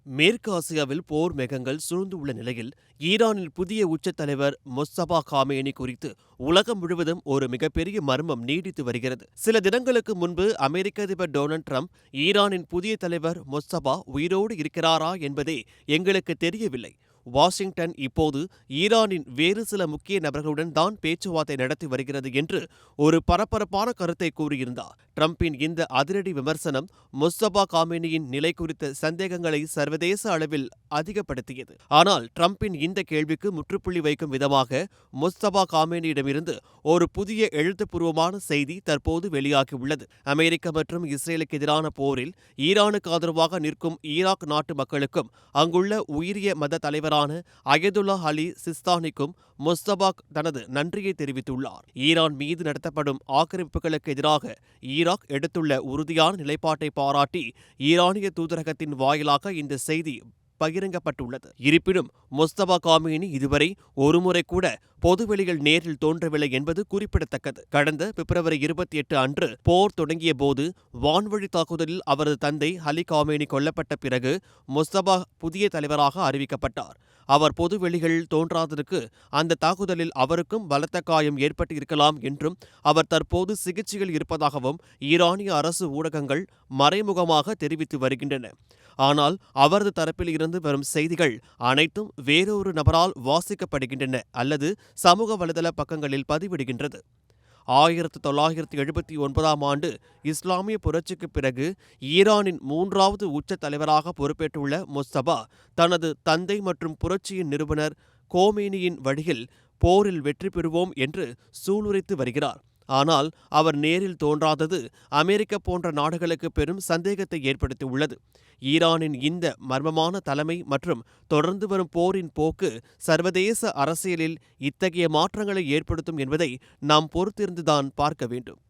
மேற்கு ஆசியாவில் போர் மேகங்கள் சூழ்ந்துள்ள நிலையில், ஈரானின் புதிய உச்சத் தலைவர் மொஸ்தபா காமேனி குறித்து உலகம் முழுவதும் ஒரு மிகப்பெரிய மர்மம் நீடித்து வருகிறது. சில தினங்களுக்கு முன்பு அமெரிக்க அதிபர் டொனால்ட் ட்ரம்ப், ஈரானின் புதிய தலைவர் மொஸ்தபா உயிரோடு இருக்கிறாரா என்பதே எங்களுக்கு தெரியவில்லை. வாஷிங்டன் இப்போது ஈரானின் வேறு சில முக்கிய நபர்களுடன் தான் பேச்சுவார்த்தை நடத்தி வருகிறது என்று ஒரு பரபரப்பான கருத்தை கூறியிருந்தார். ட்ரம்பின் இந்த அதிரடி விமர்சனம் மொஸ்தபா காமேனியின் நிலை குறித்த சந்தேகங்களை சர்வதேச அளவில் அதிகப்படுத்தியது. ஆனால் ட்ரம்பின் இந்த கேள்விக்கு முற்றுப்புள்ளி வைக்கும் விதமாக மொஸ்தபா காமேனியிடமிருந்து ஒரு புதிய எழுத்துப்பூர்வமான செய்தி தற்போது வெளியாகியுள்ளது. அமெரிக்க மற்றும் இஸ்ரேலுக்கு எதிரான போரில் ஈரானுக்கு ஆதரவாக நிற்கும் ஈராக் நாட்டு மக்களுக்கும் அங்குள்ள உயரிய மத தலைவரான அயதுல்லா அலி சிஸ்தானிக்கும் மொஸ்தபா தனது நன்றியை தெரிவித்துள்ளார். ஈரான் மீது நடத்தப்படும் ஆக்கிரமிப்புகளுக்கு எதிராக ஈராக் எடுத்துள்ள உறுதியான நிலைப்பாட்டை பாராட்டி ஈரானிய தூதரகத்தின் வாயிலாக இந்த செய்தி பகிரங்கப்பட்டுள்ளது. இருப்பினும் மொஸ்தபா காமேனி இதுவரை ஒருமுறை கூட பொதுவெளியில் நேரில் தோன்றவில்லை என்பது குறிப்பிடத்தக்கது. கடந்த பிப்ரவரி 28 அன்று போர் தொடங்கிய போது வான்வழி தாக்குதலில் அவரது தந்தை அலி காமேனி கொல்லப்பட்ட பிறகு மொஸ்தபா புதிய தலைவராக அறிவிக்கப்பட்டார். அவர் பொதுவெளிகளில் தோன்றாததற்கு அந்த தாக்குதலில் அவருக்கும் பலத்த காயம் ஏற்பட்டு இருக்கலாம் என்றும், அவர் தற்போது சிகிச்சையில் இருப்பதாகவும் ஈரானிய அரசு ஊடகங்கள் மறைமுகமாக தெரிவித்து வருகின்றன. ஆனால் அவரது தரப்பில் இருந்து வரும் செய்திகள் அனைத்தும் வேறொரு நபரால் வாசிக்கப்படுகின்றன அல்லது சமூக வலைதள பக்கங்களில் பதிவிடுகின்றது. 1979ஆம் ஆண்டு இஸ்லாமிய புரட்சிக்கு பிறகு ஈரானின் 3வது உச்ச தலைவராக பொறுப்பேற்றுள்ள மொஸ்தபா, தனது தந்தை மற்றும் புரட்சியின் நிறுவனர் கோமேனியின் வழியில் போரில் வெற்றி பெறுவோம் என்று சூளுரைத்து வருகிறார். ஆனால் அவர் நேரில் தோன்றாதது அமெரிக்க போன்ற நாடுகளுக்கு பெரும் சந்தேகத்தை ஏற்படுத்தியுள்ளது. ஈரானின் இந்த மர்மமான தலைமை மற்றும் தொடர்ந்து வரும் போரின் போக்கு சர்வதேச அரசியலில் இத்தகைய மாற்றங்களை ஏற்படுத்தும் என்பதை நாம் பொறுத்திருந்துதான் பார்க்க வேண்டும்.